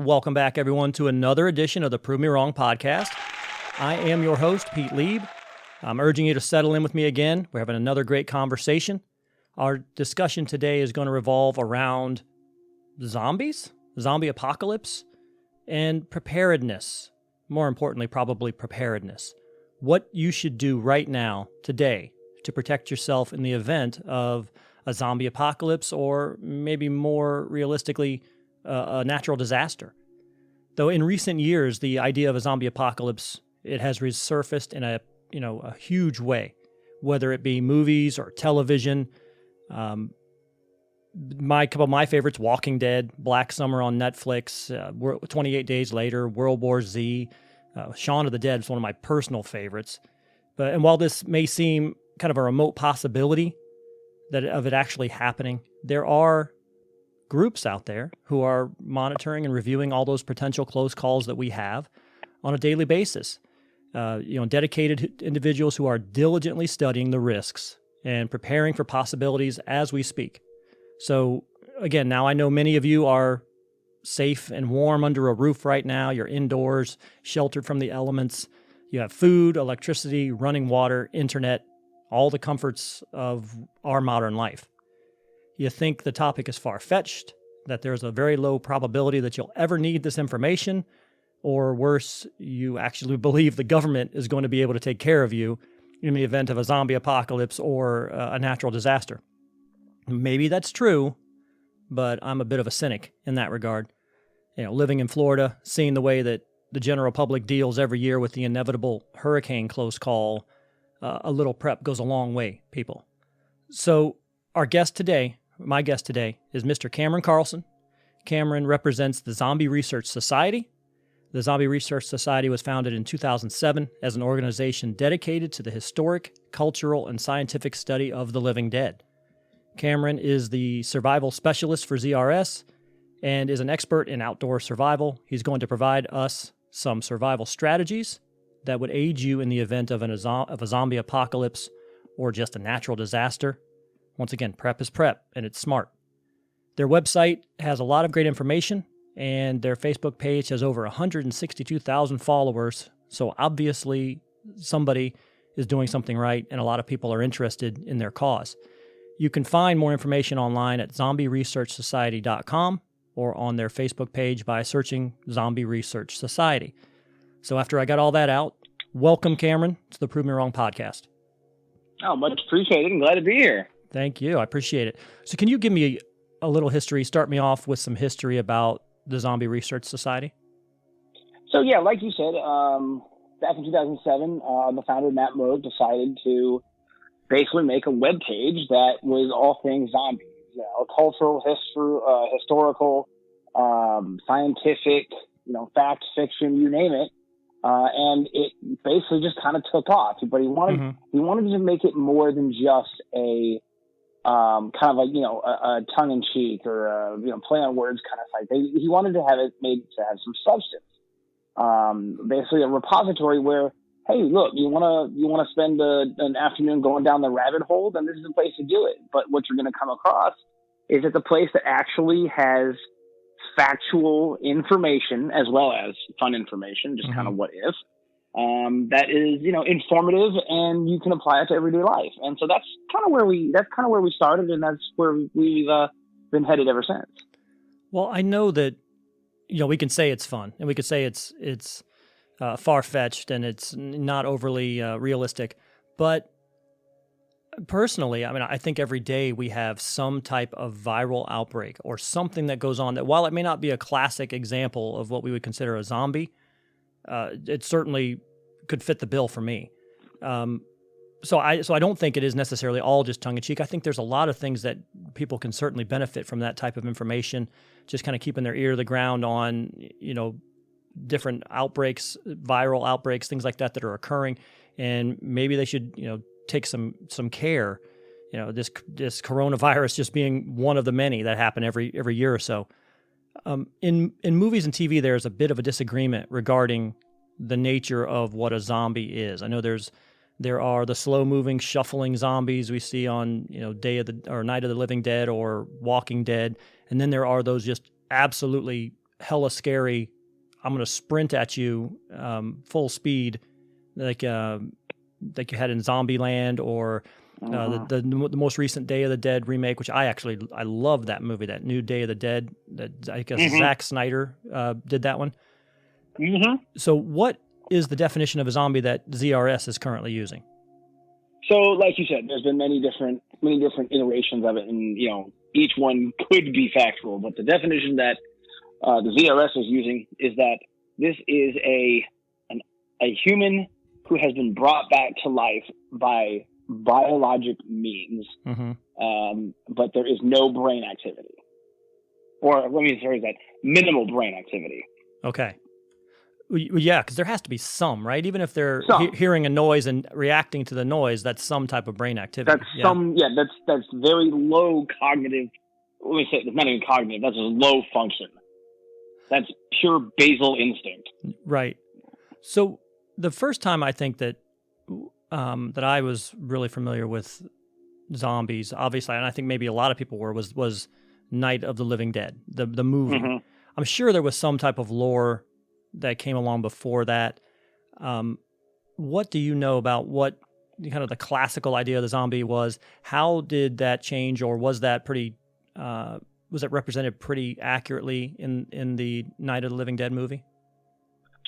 Welcome back, everyone, to another edition of the Prove Me Wrong podcast. I am your host, Pete Lieb. I'm urging you to settle in with me again. We're having another great conversation. Our discussion today is going to revolve around zombies, zombie apocalypse, and preparedness. More importantly, probably preparedness. What you should do right now, today, to protect yourself in the event of a zombie apocalypse, or maybe more realistically, a natural disaster. Though in recent years, the idea of a zombie apocalypse, it has resurfaced in a huge way, whether it be movies or television. Couple of my favorites: Walking Dead, Black Summer on Netflix, 28 Days Later, World War Z, Shaun of the Dead is one of my personal favorites. And while this may seem kind of a remote possibility of it actually happening, there are groups out there who are monitoring and reviewing all those potential close calls that we have on a daily basis. Dedicated individuals who are diligently studying the risks and preparing for possibilities as we speak. So again, now I know many of you are safe and warm under a roof right now. You're indoors, sheltered from the elements. You have food, electricity, running water, internet, all the comforts of our modern life. You think the topic is far-fetched, that there's a very low probability that you'll ever need this information, or worse, you actually believe the government is going to be able to take care of you in the event of a zombie apocalypse or a natural disaster. Maybe that's true, but I'm a bit of a cynic in that regard. Living in Florida, seeing the way that the general public deals every year with the inevitable hurricane close call, a little prep goes a long way, people. So my guest today is Mr. Cameron Carlson. Cameron represents the Zombie Research Society. The Zombie Research Society was founded in 2007 as an organization dedicated to the historic, cultural, and scientific study of the living dead. Cameron is the survival specialist for ZRS and is an expert in outdoor survival. He's going to provide us some survival strategies that would aid you in the event of a zombie apocalypse or just a natural disaster. Once again, prep is prep, and it's smart. Their website has a lot of great information, and their Facebook page has over 162,000 followers, so obviously somebody is doing something right, and a lot of people are interested in their cause. You can find more information online at zombieresearchsociety.com or on their Facebook page by searching Zombie Research Society. So after I got all that out, welcome, Cameron, to the Prove Me Wrong podcast. Oh, much appreciated. I'm glad to be here. Thank you. I appreciate it. So can you give me a little history, start me off with some history about the Zombie Research Society? So, yeah, like you said, back in 2007, the founder, Matt Moog, decided to basically make a web page that was all things zombies. Cultural, historical, scientific, fact, fiction, you name it. And it basically just kind of took off. But he wanted to make it more than just a kind of a tongue in cheek or a, play on words kind of site. He wanted to have it made to have some substance. Basically a repository where, hey, look, you want to spend an afternoon going down the rabbit hole, then this is the place to do it. But what you're going to come across is it's a place that actually has factual information as well as fun information, just kind of what if, that is, informative, and you can apply it to everyday life. And so that's kind of where we started, and that's where we've been headed ever since. Well, I know that, we can say it's fun, and we could say it's far-fetched and it's not overly realistic, but personally, I think every day we have some type of viral outbreak or something that goes on that, while it may not be a classic example of what we would consider a zombie, it certainly could fit the bill for me. So I don't think it is necessarily all just tongue-in-cheek. I think there's a lot of things that people can certainly benefit from that type of information, just kind of keeping their ear to the ground on, different outbreaks, viral outbreaks, things like that are occurring, and maybe they should, take some care. This coronavirus just being one of the many that happen every year or so. In movies and TV, there's a bit of a disagreement regarding the nature of what a zombie is. I know there are the slow-moving, shuffling zombies we see on Night of the Living Dead or Walking Dead, and then there are those just absolutely hella scary. I'm going to sprint at you full speed, like you had in Zombieland, or the most recent Day of the Dead remake, which I love that movie, that new Day of the Dead. That I guess Zack Snyder did that one. Mm-hmm. So what is the definition of a zombie that ZRS is currently using? So, like you said, there's been many different iterations of it, and each one could be factual. But the definition that the ZRS is using is that this is a human who has been brought back to life by biologic means, but there is no brain activity, or let me rephrase that: minimal brain activity. Okay. Well, yeah, because there has to be some, right? Even if they're hearing a noise and reacting to the noise, that's some type of brain activity. That's very low cognitive. Let me say, it's not even cognitive. That's a low function. That's pure basal instinct. Right. So the first time I think that I was really familiar with zombies, obviously, and I think maybe a lot of people were, was Night of the Living Dead, the movie. Mm-hmm. I'm sure there was some type of lore that came along before that. What do you know about what kind of the classical idea of the zombie was? How did that change, or was that pretty? Was it represented pretty accurately in the Night of the Living Dead movie?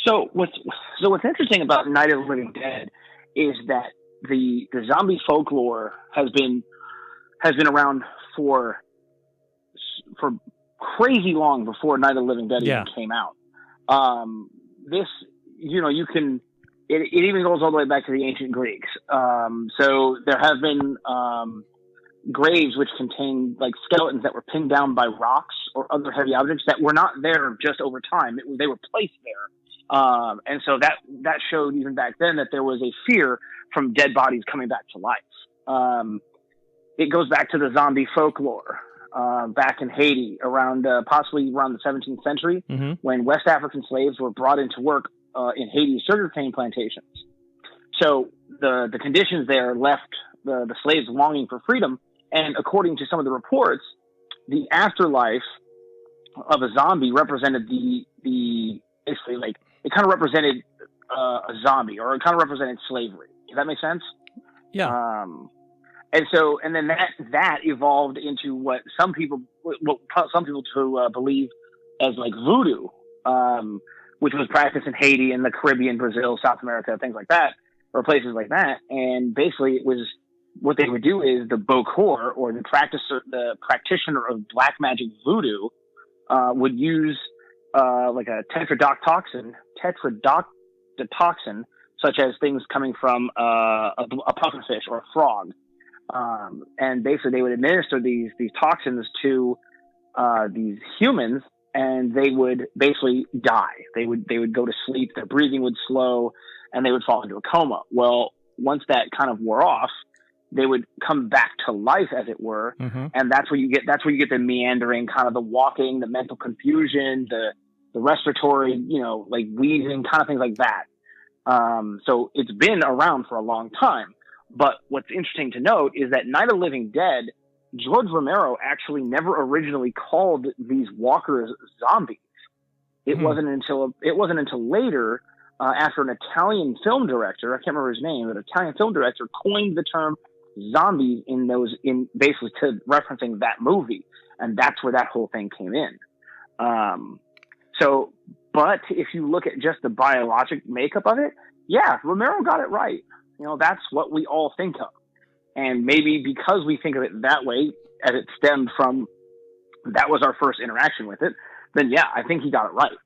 So what's interesting about Night of the Living Dead is that the zombie folklore has been around for crazy long before Night of the Living Dead even came out. This, you can, it even goes all the way back to the ancient Greeks. So there have been, graves which contain like skeletons that were pinned down by rocks or other heavy objects that were not there just over time. They were placed there. And so that showed even back then that there was a fear from dead bodies coming back to life. It goes back to the zombie folklore. Back in Haiti, possibly around the 17th century, when West African slaves were brought into work in Haiti's sugarcane plantations. So the conditions there left the slaves longing for freedom, and according to some of the reports, the afterlife of a zombie represented the basically, like, it kind of represented a zombie, or it kind of represented slavery. Does that make sense? Yeah. And then that evolved into what some people to believe as like voodoo, which was practiced in Haiti and the Caribbean, Brazil, South America, things like that, or places like that. And basically, it was what they would do is the Bokor, or the practitioner of black magic voodoo, would use like a tetrodotoxin, such as things coming from a pufferfish or a frog. And basically they would administer these toxins to these humans, and they would basically die. They would go to sleep, their breathing would slow, and they would fall into a coma. Well, once that kind of wore off, they would come back to life, as it were, and that's where you get the meandering, kind of the walking, the mental confusion, the respiratory, like wheezing, kind of things like that. So it's been around for a long time. But what's interesting to note is that Night of the Living Dead, George Romero actually never originally called these walkers zombies. It wasn't until later, after an Italian film director, I can't remember his name, but an Italian film director coined the term zombies in basically to referencing that movie, and that's where that whole thing came in. But if you look at just the biologic makeup of it, yeah, Romero got it right. That's what we all think of. And maybe because we think of it that way, as it stemmed from, that was our first interaction with it, then yeah, I think he got it right.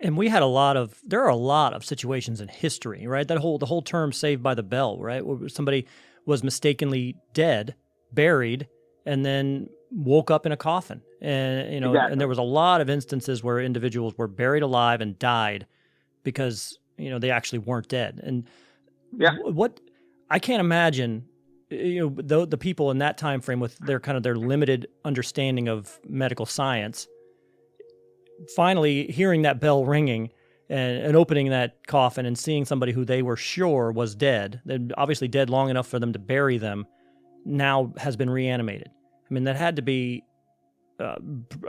And there are a lot of situations in history, right? The whole term Saved by the Bell, right? Where somebody was mistakenly dead, buried, and then woke up in a coffin. And, exactly. And there was a lot of instances where individuals were buried alive and died because, they actually weren't dead. And yeah, what I can't imagine, the people in that time frame with their limited understanding of medical science, finally hearing that bell ringing and opening that coffin and seeing somebody who they were sure was dead, they'd obviously dead long enough for them to bury them, now has been reanimated. I mean, that had to be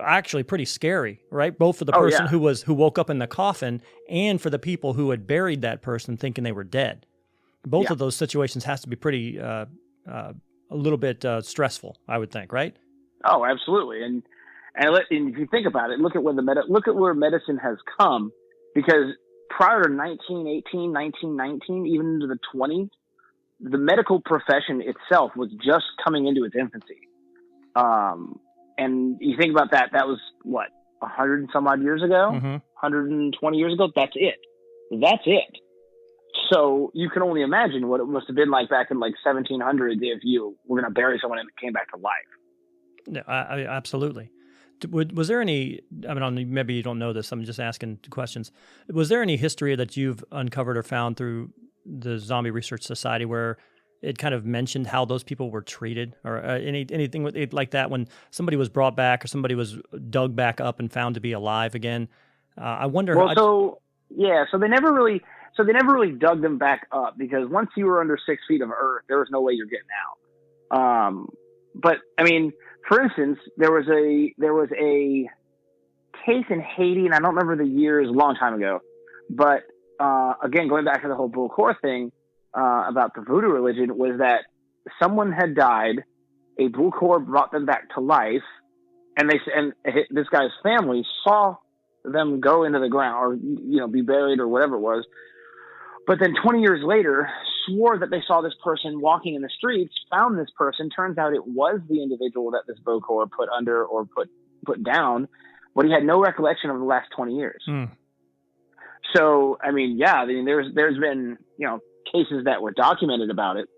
actually pretty scary, right? Both for the Oh, person yeah. who woke up in the coffin and for the people who had buried that person thinking they were dead. Both Yeah. of those situations has to be pretty a little bit stressful, I would think, right? Oh, absolutely. And if you think about it, look at where medicine has come, because prior to 1918, 1919, even into the 20s, the medical profession itself was just coming into its infancy. And you think about that was what, 100 and some odd years ago, 120 years ago. That's it. So you can only imagine what it must have been like back in like 1700s if you were going to bury someone and it came back to life. Yeah, absolutely. Was there any, I mean, maybe you don't know this, I'm just asking questions. Was there any history that you've uncovered or found through the Zombie Research Society where it kind of mentioned how those people were treated, or anything like that when somebody was brought back or somebody was dug back up and found to be alive again? I wonder. So they never really dug them back up, because once you were under 6 feet of earth, there was no way you're getting out. But I mean, for instance, there was a case in Haiti, and I don't remember the years, a long time ago. But again, going back to the whole Bull Core thing about the voodoo religion, was that someone had died, a Bull Core brought them back to life, and this guy's family saw them go into the ground, or be buried or whatever it was. But then 20 years later, swore that they saw this person walking in the streets, found this person. Turns out it was the individual that this Bokor put under or put down, but he had no recollection of the last 20 years. So, I mean, there's been, cases that were documented about it.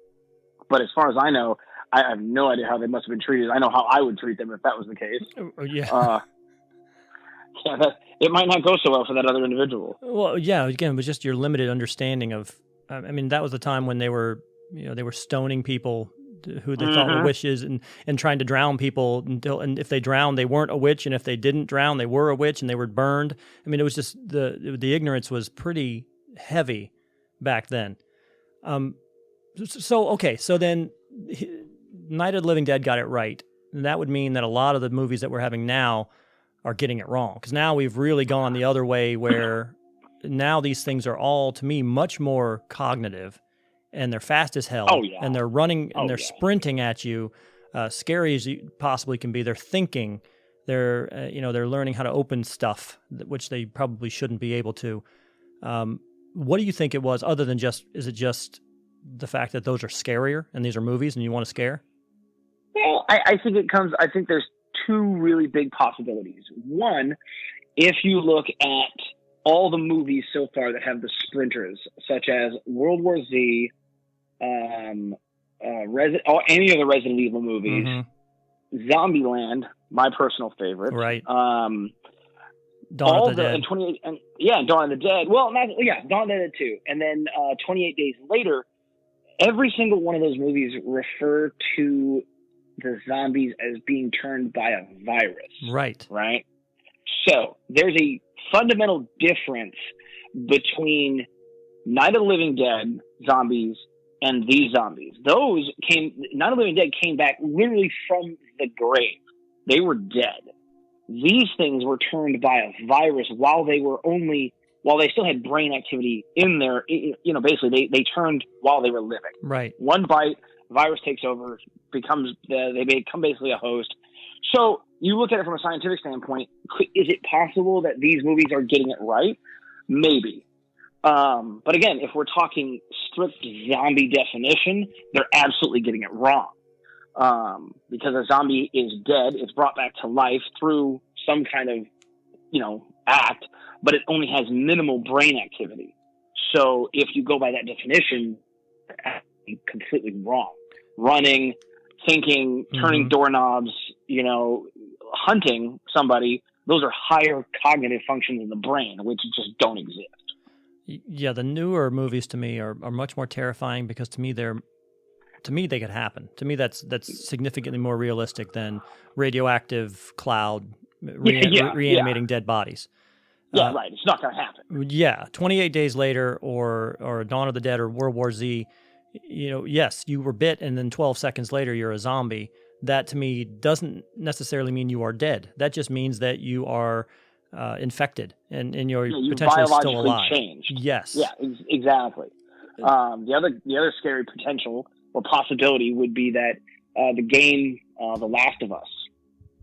But as far as I know, I have no idea how they must have been treated. I know how I would treat them if that was the case. It might not go so well for that other individual. Well, yeah, again, it was just your limited understanding of, I mean, that was the time when they were stoning people who they thought were witches and trying to drown people and if they drowned, they weren't a witch. And if they didn't drown, they were a witch and they were burned. I mean, it was just the ignorance was pretty heavy back then. So then Night of the Living Dead got it right. And that would mean that a lot of the movies that we're having now are getting it wrong. Because now we've really gone the other way where now these things are all, to me, much more cognitive, and they're fast as hell. Oh, yeah. And they're running and they're sprinting at you, scary as you possibly can be. They're thinking, they're learning how to open stuff, which they probably shouldn't be able to. What do you think it was, other than is it just the fact that those are scarier and these are movies and you want to scare? Well, I think there's two really big possibilities. One, if you look at all the movies so far that have the sprinters, such as World War Z, any of the Resident Evil movies, Zombieland, my personal favorite, right? Dawn of the Dead, and 28, and Dawn of the Dead. Well, Dawn of the Dead too, and then 28 Days Later. Every single one of those movies refer to the zombies as being turned by a virus. Right. So there's a fundamental difference between Night of the Living Dead zombies and these zombies. Night of the Living Dead came back literally from the grave. They were dead. These things were turned by a virus while they still had brain activity in there. Basically they turned while they were living. Right. One bite, virus takes over, they become basically a host. So you look at it from a scientific standpoint, is it possible that these movies are getting it right? Maybe. But again, if we're talking strict zombie definition, they're absolutely getting it wrong. Because a zombie is dead, it's brought back to life through some kind of, act, but it only has minimal brain activity. So if you go by that definition, it's completely wrong. Running, thinking, turning doorknobs, hunting somebody, those are higher cognitive functions in the brain, which just don't exist. Yeah, the newer movies to me are much more terrifying because to me they could happen. To me that's significantly more realistic than radioactive cloud reanimating dead bodies. Yeah, right. It's not going to happen. Yeah, 28 Days Later or Dawn of the Dead or World War Z, yes, you were bit and then 12 seconds later you're a zombie. that to me doesn't necessarily mean you are dead. That just means that you are infected and you're potentially still alive. Changed. Yes. Yeah, exactly. The other scary potential or possibility would be that the game The Last of Us,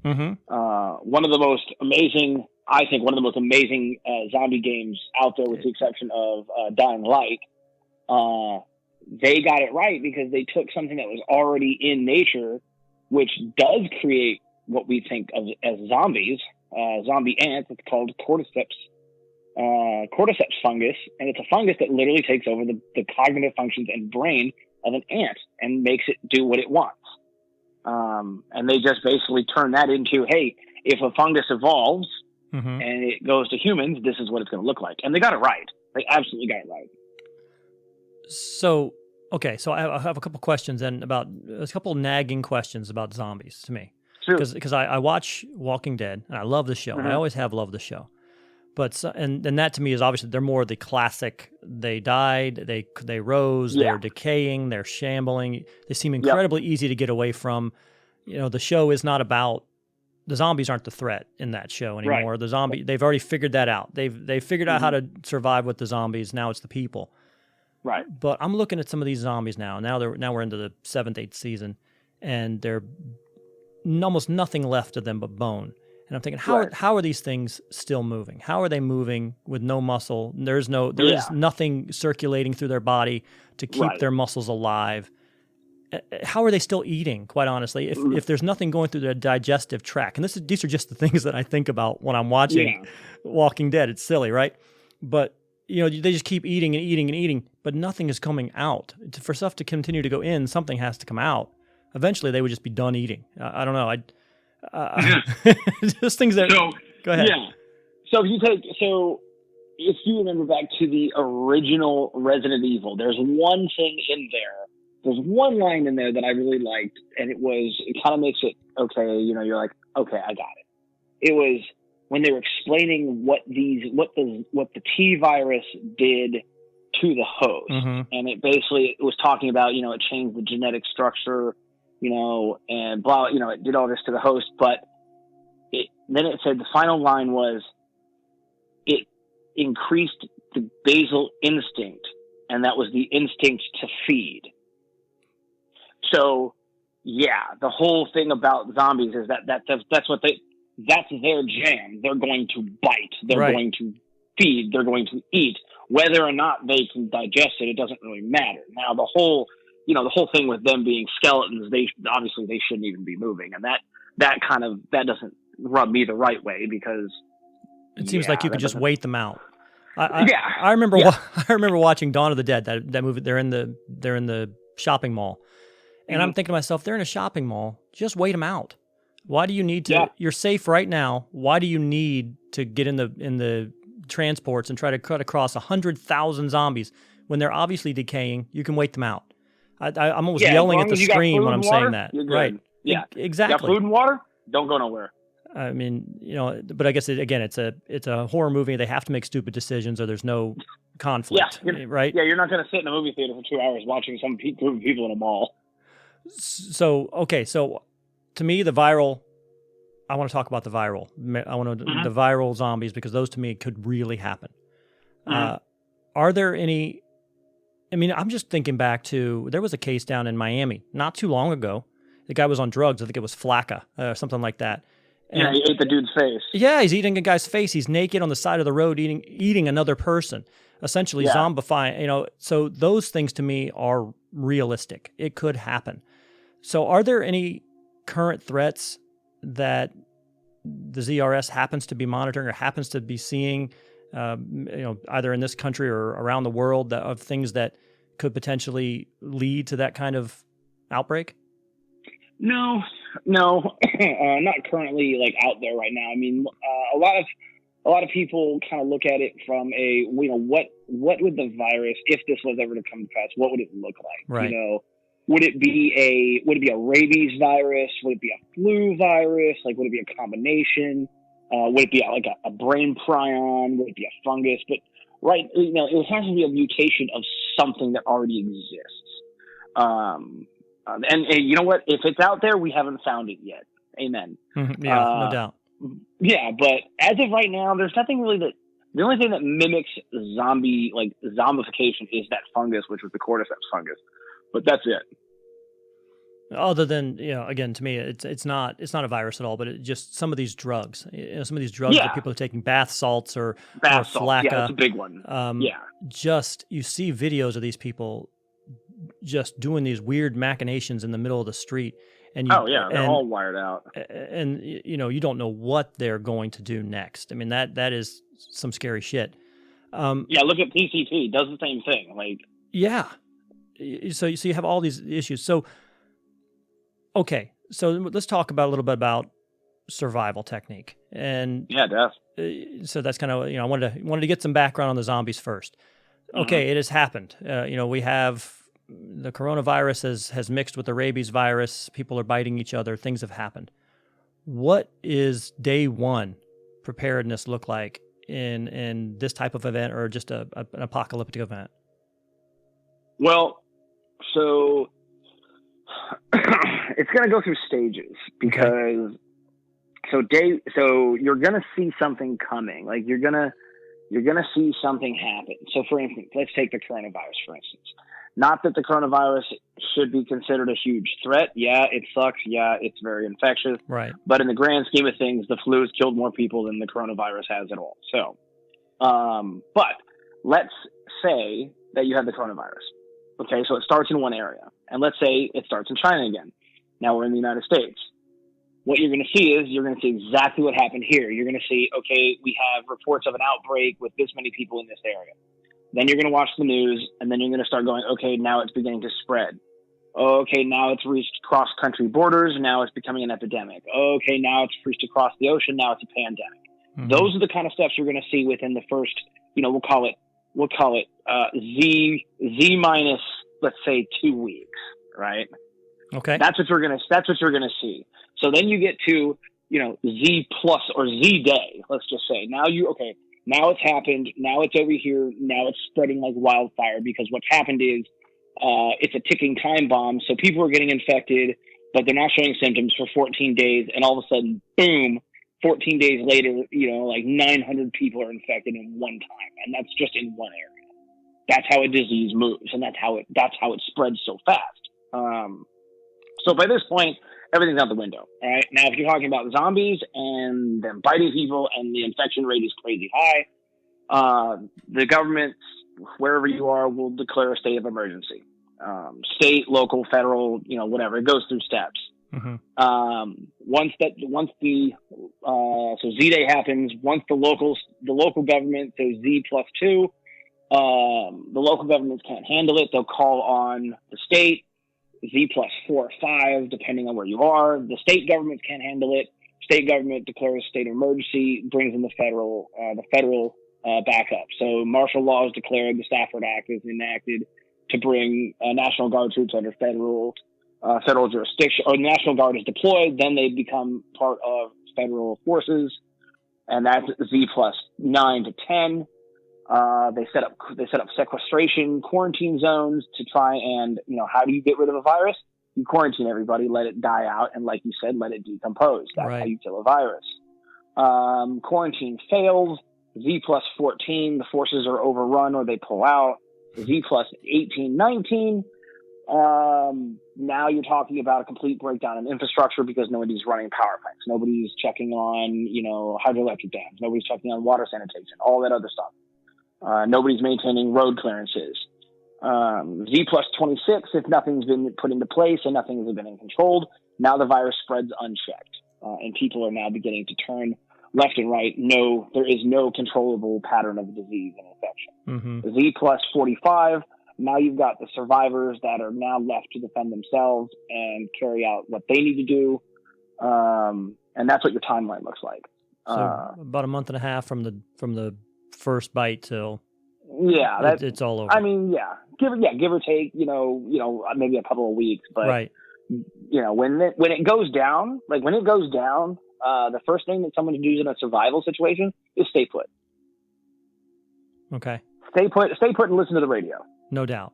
one of the most amazing zombie games out there, with the exception of Dying Light. They got it right because they took something that was already in nature, which does create what we think of as zombies, zombie ants. It's called cordyceps fungus, and it's a fungus that literally takes over the cognitive functions and brain of an ant and makes it do what it wants. And they just basically turn that into, hey, if a fungus evolves and it goes to humans, this is what it's going to look like. And they got it right. They absolutely got it right. So, okay, so I have a couple questions and a couple nagging questions about zombies to me. Because I watch Walking Dead, and I love the show. I always have loved the show. But and that to me is obviously they're more the classic. They died, they rose, they're decaying, they're shambling. They seem incredibly easy to get away from. The show is not about the zombies aren't the threat in that show anymore. Right. They've already figured that out. They've figured out how to survive with the zombies. Now it's the people. Right. But I'm looking at some of these zombies now. Now we're into the 7th, 8th season, and they're almost nothing left of them but bone. And I'm thinking, how are these things still moving? How are they moving with no muscle? There is nothing circulating through their body to keep their muscles alive. How are they still eating, quite honestly, if there's nothing going through their digestive tract? And these are just the things that I think about when I'm watching Walking Dead. It's silly, right? But they just keep eating and eating and eating, but nothing is coming out. For stuff to continue to go in, something has to come out. Eventually, they would just be done eating. I don't know. Just things that. So, go ahead. Yeah. So if you remember back to the original Resident Evil, there's one thing in there. There's one line in there that I really liked, and it kind of makes it okay. You're like, okay, I got it. It was when they were explaining what the T virus did to the host, and it was talking about it changed the genetic structure. And blah, it did all this to the host, but then it said the final line was, it increased the basal instinct, and that was the instinct to feed. So, the whole thing about zombies is that's their jam. They're going to bite. They're going to feed. They're going to eat. Whether or not they can digest it doesn't really matter. Now, the whole thing with them being skeletons, they shouldn't even be moving. And that doesn't rub me the right way, because it seems like you could just wait them out. I remember watching Dawn of the Dead, that movie. They're in the shopping mall. And I'm thinking to myself, they're in a shopping mall. Just wait them out. Why do you need to? You're safe right now. Why do you need to get in the transports and try to cut across 100,000 zombies when they're obviously decaying? You can wait them out. I'm almost yelling at the screen when I'm saying that. Right. Yeah. Exactly. You got food and water? Don't go nowhere. I mean, but I guess it's a horror movie. They have to make stupid decisions, or there's no conflict. Right. Yeah, you're not going to sit in a movie theater for 2 hours watching some group of people in a mall. So to me, I want to talk about the viral zombies, because those to me could really happen. Are there any? I mean, I'm just thinking back to, there was a case down in Miami not too long ago. The guy was on drugs. I think it was flakka or something like that. And, he ate the dude's face. Yeah, he's eating a guy's face. He's naked on the side of the road eating another person, essentially zombifying. So those things to me are realistic. It could happen. So are there any current threats that the ZRS happens to be monitoring or happens to be seeing, either in this country or around the world, of things that could potentially lead to that kind of outbreak? No, not currently out there right now. I mean, a lot of people kind of look at it from what would the virus, if this was ever to come to pass, what would it look like? Right. Would it be a rabies virus? Would it be a flu virus? Would it be a combination? Would it be a brain prion? Would it be a fungus? But it has to be a mutation of something that already exists. And you know what? If it's out there, we haven't found it yet. Amen. Yeah, no doubt. Yeah, but as of right now, there's nothing really that. The only thing that mimics zombification is that fungus, which was the cordyceps fungus. But that's it. Other than, again, to me, it's not a virus at all, but it just some of these drugs. Some of these drugs that people are taking, bath salts or flaca. Yeah, that's a big one. Just you see videos of these people just doing these weird machinations in the middle of the street. And they're all wired out. And you don't know what they're going to do next. I mean, that is some scary shit. Look at PCT, does the same thing. So you have all these issues. So okay, so let's talk a little bit about survival technique. And so that's kind of I wanted to get some background on the zombies first. Okay, It has happened. We have the coronavirus has mixed with the rabies virus. People are biting each other. Things have happened. What is day one preparedness look like in this type of event, or just an apocalyptic event? Well, so it's going to go through stages because so you're going to see something coming. Like you're going to see something happen. So for instance, let's take the coronavirus, for instance. Not that the coronavirus should be considered a huge threat. Yeah, it sucks. Yeah, it's very infectious. Right. But in the grand scheme of things, the flu has killed more people than the coronavirus has at all. So, but let's say that you have the coronavirus. Okay, so it starts in one area. And let's say it starts in China again. Now we're in the United States. What you're going to see is you're going to see exactly what happened here. You're going to see, okay, we have reports of an outbreak with this many people in this area. Then you're going to watch the news, and then you're going to start going, okay, now it's beginning to spread. Okay, now it's reached cross-country borders. Now it's becoming an epidemic. Okay, now it's reached across the ocean. Now it's a pandemic. Mm-hmm. Those are the kind of steps you're going to see within the first, we'll call it Z minus, let's say, 2 weeks, right? Okay. That's what you're going to see. So then you get to, Z plus or Z day, let's just say. Now it's happened. Now it's over here. Now it's spreading like wildfire because what's happened is it's a ticking time bomb. So people are getting infected, but they're not showing symptoms for 14 days. And all of a sudden, boom, 14 days later, like 900 people are infected in one time. And that's just in one area. That's how a disease moves. And that's how it spreads so fast. So by this point, everything's out the window. All right. Now, if you're talking about zombies and them biting people and the infection rate is crazy high, the government, wherever you are, will declare a state of emergency. State, local, federal, whatever. It goes through steps. Mm-hmm. So Z Day happens, once the local government, so Z plus 2, the local governments can't handle it. They'll call on the state. Z plus 4 or 5, depending on where you are. The state governments can't handle it. State government declares state of emergency, brings in the federal backup. So martial law is declared. The Stafford Act is enacted to bring National Guard troops under federal jurisdiction. Or National Guard is deployed, then they become part of federal forces, and that's Z plus 9 to 10. They set up sequestration, quarantine zones to try and, how do you get rid of a virus? You quarantine everybody, let it die out, and like you said, let it decompose. That's right. How you kill a virus. Quarantine fails. Z plus 14, the forces are overrun or they pull out. Z plus 18, 19. Now you're talking about a complete breakdown in infrastructure because nobody's running power plants. Nobody's checking on, hydroelectric dams. Nobody's checking on water sanitation, all that other stuff. Nobody's maintaining road clearances. Z plus 26, if nothing's been put into place and nothing has been controlled, now the virus spreads unchecked. And people are now beginning to turn left and right. No, there is no controllable pattern of disease and infection. Mm-hmm. Z plus 45, now you've got the survivors that are now left to defend themselves and carry out what they need to do. And that's what your timeline looks like. So about a month and a half from the first bite till it's all over. I mean, give or take, maybe a couple of weeks, but right. When it goes down, the first thing that someone does in a survival situation is stay put. Okay. Stay put and listen to the radio. No doubt.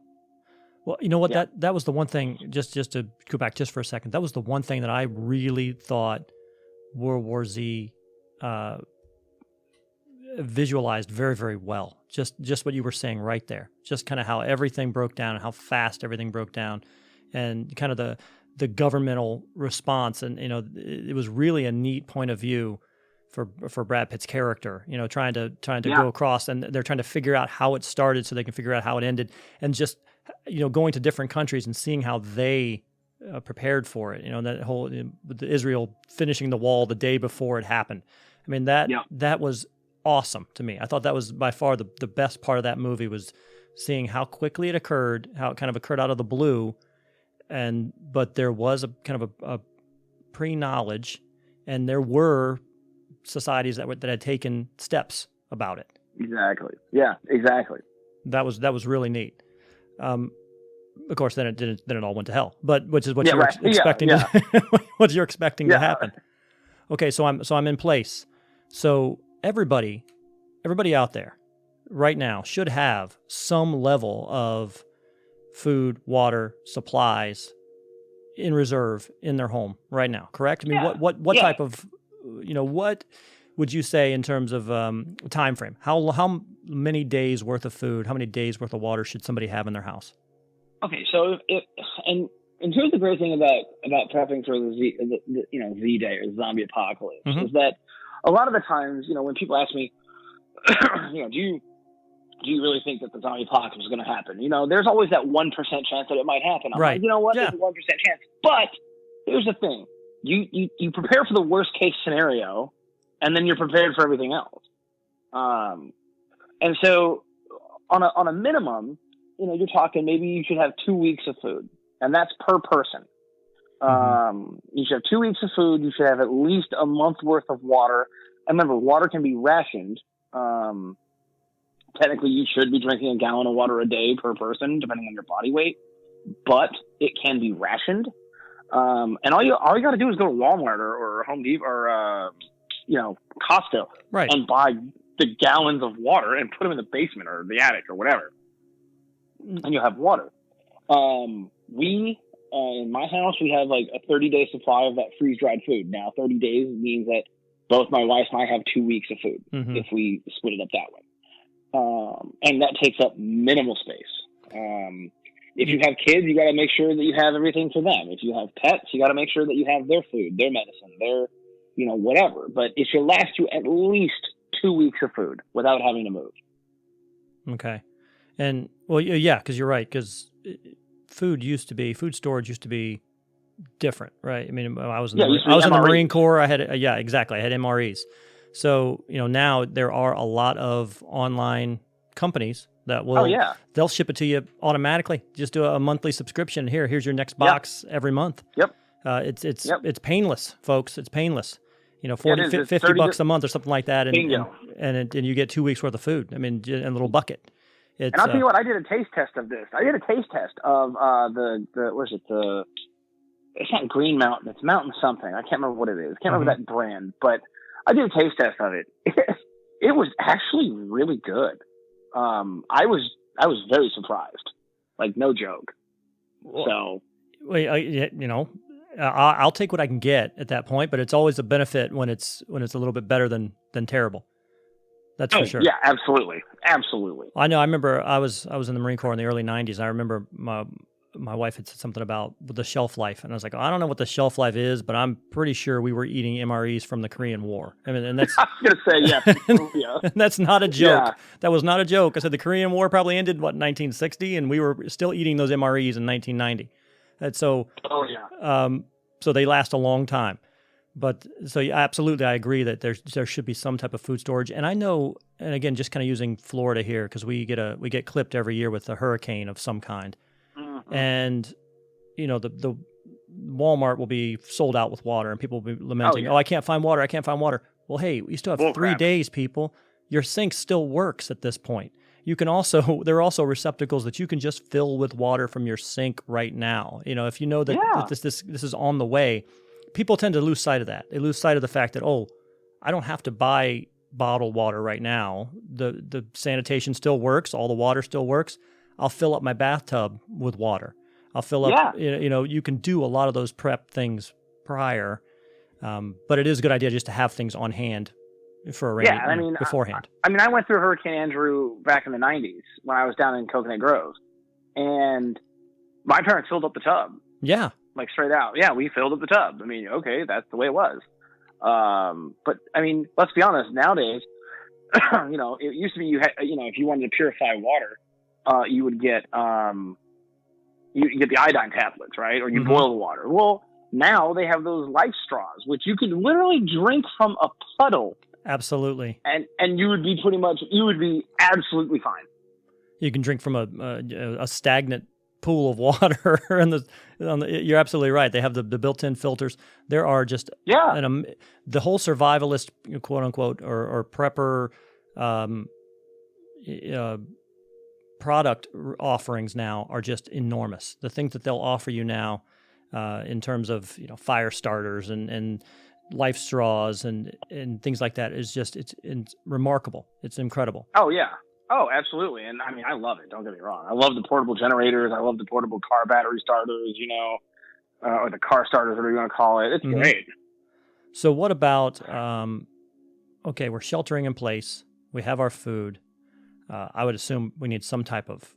Well, you know what? That was the one thing. Just to go back just for a second, that was the one thing that I really thought World War Z visualized very, very well. Just what you were saying right there. Just kind of how everything broke down and how fast everything broke down, and kind of the governmental response. And it was really a neat point of view for Brad Pitt's character. Trying to go across, and they're trying to figure out how it started so they can figure out how it ended, and just going to different countries and seeing how they prepared for it. That whole Israel finishing the wall the day before it happened. I mean, that was awesome to me. I thought that was by far the best part of that movie, was seeing how quickly it occurred, how it kind of occurred out of the blue, but there was a kind of a pre-knowledge, and there were societies that had taken steps about it. Exactly. Yeah. Exactly. That was really neat. Of course, then it all went to hell. But which is what you're expecting. What you're expecting to happen. Okay, so I'm in place. So everybody out there right now should have some level of food, water, supplies in reserve in their home right now. Correct? I mean, what type of what would you say in terms of time frame? How many days worth of food, how many days worth of water should somebody have in their house? Okay, so and here's the great thing about prepping for the Z Day or zombie apocalypse is that a lot of the times, when people ask me, do you really think that the zombie apocalypse is going to happen? There's always that 1% chance that it might happen. I'm like, you know what? There's a 1% chance. But here's the thing: you prepare for the worst case scenario, and then you're prepared for everything else. And so on a minimum, you're talking maybe you should have 2 weeks of food, and that's per person. You should have 2 weeks of food. You should have at least a month worth of water. And remember, water can be rationed. Technically, you should be drinking a gallon of water a day per person, depending on your body weight, but it can be rationed. And all you got to do is go to Walmart or Home Depot or Costco, right, and buy the gallons of water and put them in the basement or the attic or whatever, and you'll have water. In my house, we have like a 30-day supply of that freeze-dried food. Now, 30 days means that both my wife and I have 2 weeks of food if we split it up that way. And that takes up minimal space. If you have kids, you got to make sure that you have everything for them. If you have pets, you got to make sure that you have their food, their medicine, their, whatever. But it should last you at least 2 weeks of food without having to move. Okay. And, well, yeah, because you're right, because food storage used to be different, right? I mean, I was in the Marine Corps. I had MREs. So, now there are a lot of online companies that will, they'll ship it to you automatically. Just do a monthly subscription. Here's your next box every month. Yep. It's painless, folks. It's painless. $50 a month or something like that. And you get 2 weeks worth of food. I mean, in a little bucket. And I'll tell you what, I did a taste test of this. I did a taste test of it's not Green Mountain, it's Mountain something. I can't remember what it is. I can't remember that brand, but I did a taste test of it. It was actually really good. I was very surprised. Like, no joke. So, I'll take what I can get at that point, but it's always a benefit when it's a little bit better than terrible. That's for sure. Yeah, absolutely. Absolutely. I know. I remember I was in the Marine Corps in the early 90s. I remember my wife had said something about the shelf life, and I was like, I don't know what the shelf life is, but I'm pretty sure we were eating MREs from the Korean War. I mean, and that's I was going to say, yeah. And that's not a joke. Yeah. That was not a joke. I said the Korean War probably ended, 1960, and we were still eating those MREs in 1990. And so, so they last a long time. But so absolutely, I agree that there should be some type of food storage. And I know, and again, just kind of using Florida here, because we get clipped every year with a hurricane of some kind, and the Walmart will be sold out with water, and people will be lamenting, I can't find water. Well, hey, we still have 3 days, people. Your sink still works at this point. You can also there are also receptacles that you can just fill with water from your sink right now. If you know that this is on the way. People tend to lose sight of that. They lose sight of the fact that, I don't have to buy bottled water right now. The sanitation still works. All the water still works. I'll fill up my bathtub with water. I'll fill up, you can do a lot of those prep things prior, but it is a good idea just to have things on hand for a rainy beforehand. I went through Hurricane Andrew back in the 90s when I was down in Coconut Grove, and my parents filled up the tub. Yeah. Like straight out. Yeah, we filled up the tub. I mean, okay, that's the way it was. But I mean, let's be honest, nowadays, it used to be if you wanted to purify water, you would get you get the iodine tablets, right? Or you boil the water. Well, now they have those life straws, which you can literally drink from a puddle. Absolutely. And you would be absolutely fine. You can drink from a stagnant pool of water. You're absolutely right. They have the built-in filters. There are just the whole survivalist, quote unquote, or prepper product offerings now are just enormous. The things that they'll offer you now in terms of fire starters and life straws and things like that is just it's remarkable. It's incredible. Oh yeah. Oh, absolutely. And I mean, I love it. Don't get me wrong. I love the portable generators. I love the portable car battery starters, or the car starters, whatever you want to call it. It's great. So what about, we're sheltering in place. We have our food. I would assume we need some type of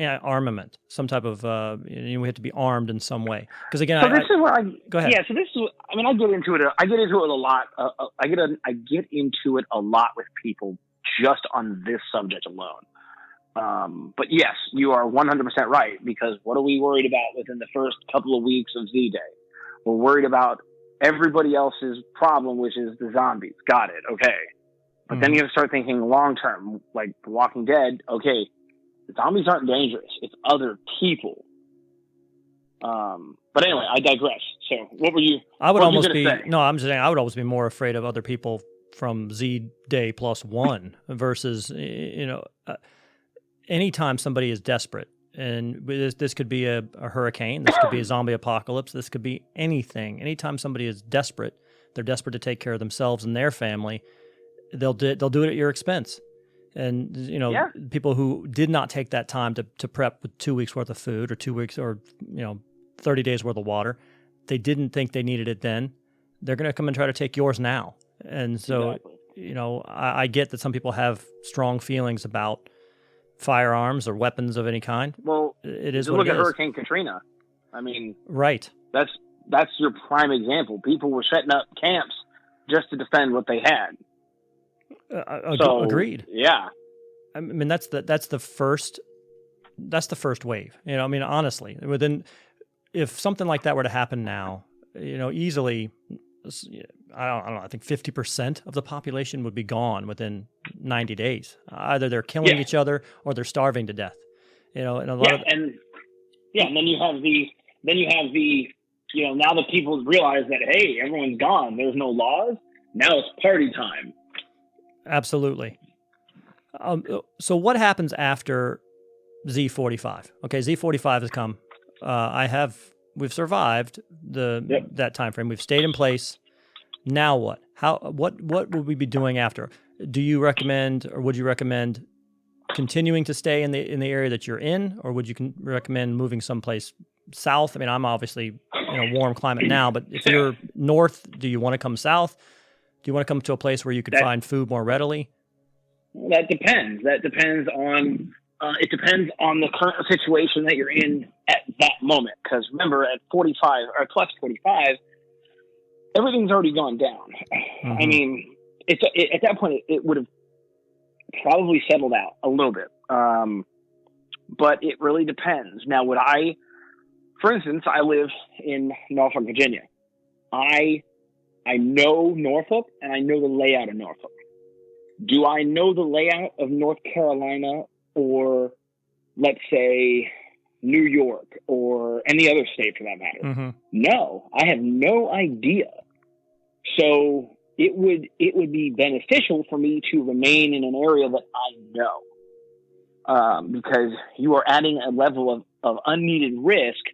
armament, some type of, we have to be armed in some way. Because again, this is where go ahead. Yeah. So this is, I get into it. I get into it a lot. I get into it a lot with people just on this subject alone. But yes, you are 100% right, because what are we worried about within the first couple of weeks of Z-Day? We're worried about everybody else's problem, which is the zombies. Got it. Okay. But then you have to start thinking long-term, like The Walking Dead. Okay, the zombies aren't dangerous. It's other people. But anyway, I digress. So what were you I would almost be, say? No, I'm just saying I would always be more afraid of other people from Z-Day +1 versus, anytime somebody is desperate, and this could be a hurricane, this could be a zombie apocalypse, this could be anything. Anytime somebody is desperate, they're desperate to take care of themselves and their family, they'll do it at your expense. And, people who did not take that time to prep with 2 weeks worth of food or 2 weeks or, 30 days worth of water, they didn't think they needed it then. They're going to come and try to take yours now. And so, exactly. I get that some people have strong feelings about firearms or weapons of any kind. Well, it is what look it at is. Hurricane Katrina. I mean, right. That's your prime example. People were setting up camps just to defend what they had. Agreed. Yeah. I mean, that's the first wave. Honestly, if something like that were to happen now, easily, I don't know, I think 50% of the population would be gone within 90 days. Either they're killing each other or they're starving to death. And then you have the now that people realize that, hey, everyone's gone, there's no laws, now it's party time. Absolutely. So what happens after Z45? Okay, Z45 has come. We've survived that time frame. We've stayed in place. Now what? What would we be doing after? Do you recommend, or would you recommend continuing to stay in the area that you're in, or would you recommend moving someplace south? I mean, I'm obviously in a warm climate now, but if you're north, do you want to come south? Do you want to come to a place where you could find food more readily? That depends. It depends on the current situation that you're in at that moment. Because remember, at 45 or plus 45, everything's already gone down. I mean, at that point, it would have probably settled out a little bit. But it really depends. Now, for instance, I live in Norfolk, Virginia. I know Norfolk, and I know the layout of Norfolk. Do I know the layout of North Carolina or, let's say, New York or any other state for that matter? Mm-hmm. No, I have no idea. So it would be beneficial for me to remain in an area that I know, because you are adding a level of unneeded risk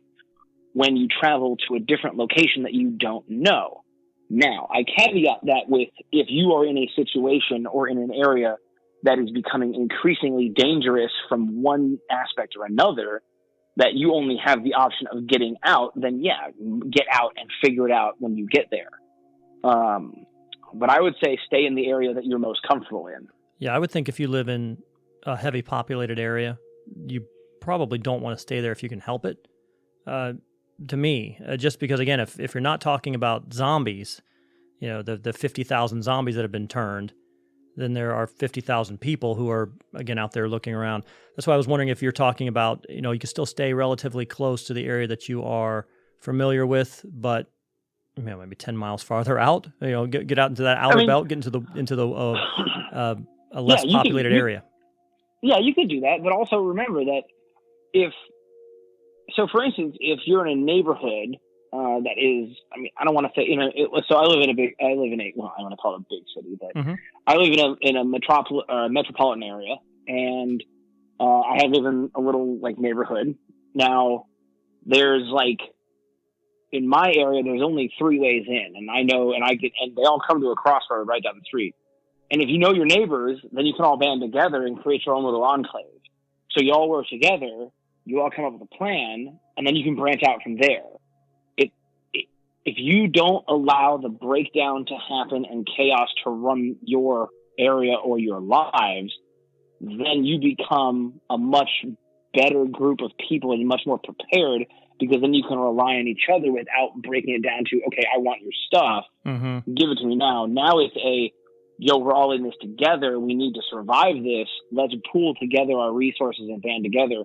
when you travel to a different location that you don't know. Now, I caveat that with, if you are in a situation or in an area that is becoming increasingly dangerous from one aspect or another, that you only have the option of getting out, then yeah, get out and figure it out when you get there. But I would say stay in the area that you're most comfortable in. Yeah, I would think if you live in a heavy populated area, you probably don't want to stay there if you can help it. To me, just because, again, if you're not talking about zombies, the 50,000 zombies that have been turned, then there are 50,000 people who are, again, out there looking around. That's why I was wondering if you're talking about, you can still stay relatively close to the area that you are familiar with, but maybe 10 miles farther out, get out into that outer belt, get into the a less populated area. Yeah, you could do that, but also remember that for instance, if you're in a neighborhood that is, I don't want to say, so I live in I want to call it a big city, but I live in a metropolitan area, and I live in a little neighborhood. Now, there's in my area, there's only 3 ways in, and I know, and they all come to a crossroad right down the street. And if you know your neighbors, then you can all band together and create your own little enclave. So you all work together, you all come up with a plan, and then you can branch out from there. If you don't allow the breakdown to happen and chaos to run your area or your lives, then you become a much better group of people and much more prepared, because then you can rely on each other without breaking it down to, okay, I want your stuff, give it to me now. Now it's we're all in this together. We need to survive this. Let's pool together our resources and band together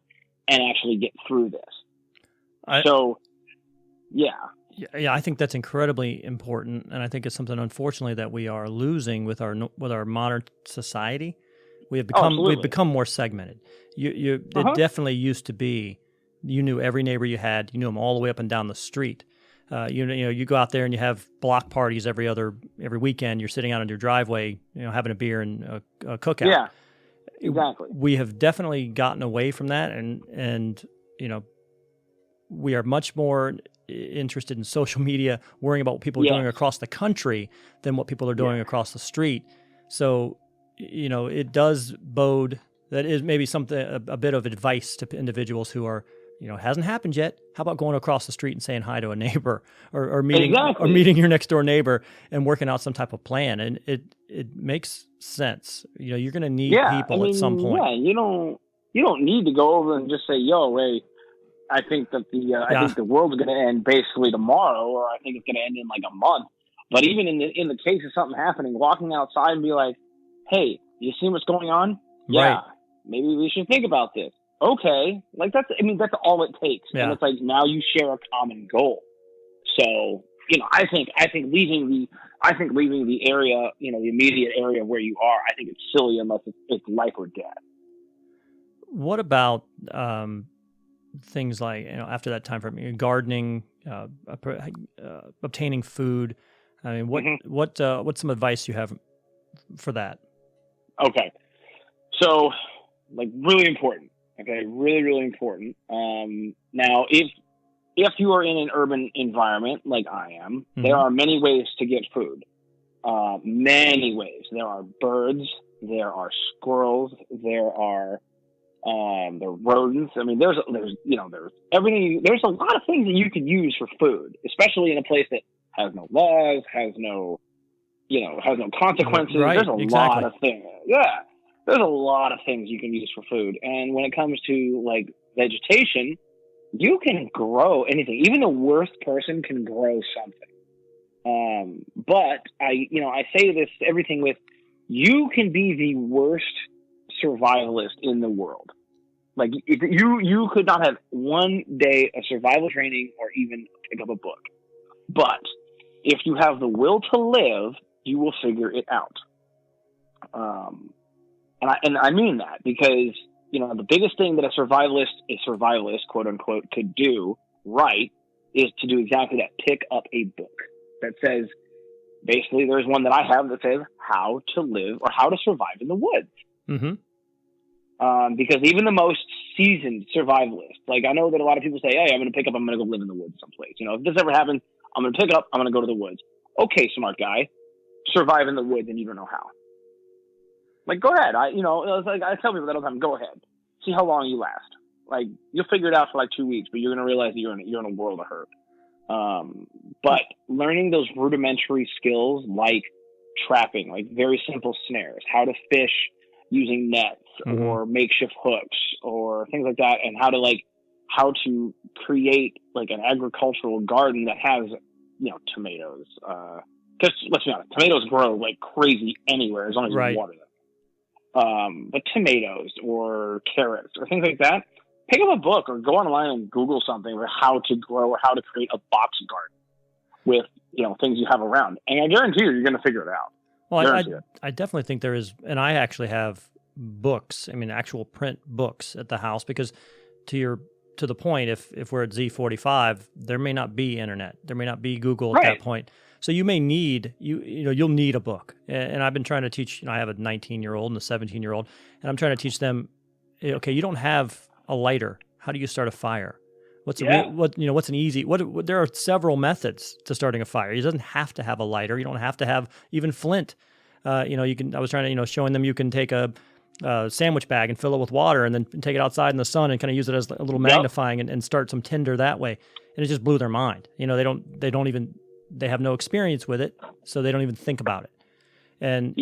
and actually get through this. Yeah, I think that's incredibly important, and I think it's something, unfortunately, that we are losing with our modern society. We've become more segmented. It definitely used to be you knew every neighbor you had. You knew them all the way up and down the street. You go out there and you have block parties every weekend. You're sitting out on your driveway, having a beer and a cookout. Yeah, exactly. We have definitely gotten away from that, and we are much more interested in social media, worrying about what people are doing across the country than what people are doing across the street. So, it does bode, that is maybe something, a bit of advice to individuals who are, it hasn't happened yet. How about going across the street and saying hi to a neighbor, or meeting your next door neighbor and working out some type of plan? And it makes sense. You're going to need people at some point. Yeah, you don't need to go over and just say, "Yo, hey, I think that I think the world's going to end basically tomorrow, or I think it's going to end in a month." But even in the case of something happening, walking outside and be like, "Hey, you see what's going on? Yeah, right. Maybe we should think about this." Okay, that's all it takes, and it's now you share a common goal. So I think leaving the area, the immediate area where you are, I think it's silly unless it's life or death. What about things like, after that time frame, gardening, obtaining food? What's some advice you have for that? Okay, so really important. Okay, really, really important. Now, if you are in an urban environment like I am, there are many ways to get food. Many ways. There are birds. There are squirrels. There are rodents. There's everything. There's a lot of things that you can use for food, especially in a place that has no laws, has no consequences. Right, there's a lot of things. Yeah. There's a lot of things you can use for food. And when it comes to vegetation, you can grow anything. Even the worst person can grow something. But I say this, everything with, you can be the worst survivalist in the world. You could not have one day of survival training or even pick up a book. But if you have the will to live, you will figure it out. And I mean that because, the biggest thing that a survivalist, quote unquote, could do right is to do exactly that. Pick up a book that says, basically, there's one that I have that says how to live or how to survive in the woods. Because even the most seasoned survivalist, I know that a lot of people say, hey, I'm going to go live in the woods someplace. If this ever happens, I'm going to pick up, I'm going to go to the woods. Okay, smart guy, survive in the woods and you don't know how. Like, go ahead. It's like I tell people that all the time. Go ahead. See how long you last. Like, you'll figure it out for like 2 weeks, but you're going to realize that you're in a world of hurt. But learning those rudimentary skills like trapping, like very simple snares, how to fish using nets or makeshift hooks or things like that, and how to create like an agricultural garden that has, tomatoes. Because let's be honest, tomatoes grow like crazy anywhere as long as you water them. But tomatoes or carrots or things like that, pick up a book or go online and Google something or how to grow or how to create a box garden with, things you have around. And I guarantee you're going to figure it out. Well, I definitely think there is, and I actually have books, actual print books at the house, because to the point, if we're at Z45, there may not be internet. There may not be Google at that point. So you may need, you'll need a book. And I've been trying to teach, I have a 19-year-old and a 17-year-old, and I'm trying to teach them, okay, you don't have a lighter. How do you start a fire? What's an easy? There are several methods to starting a fire. It doesn't have to have a lighter. You don't have to have even flint. You can. I was trying to, showing them you can take a sandwich bag and fill it with water and then take it outside in the sun and kind of use it as a little magnifying and start some tinder that way. And it just blew their mind. They have no experience with it, so they don't even think about it. And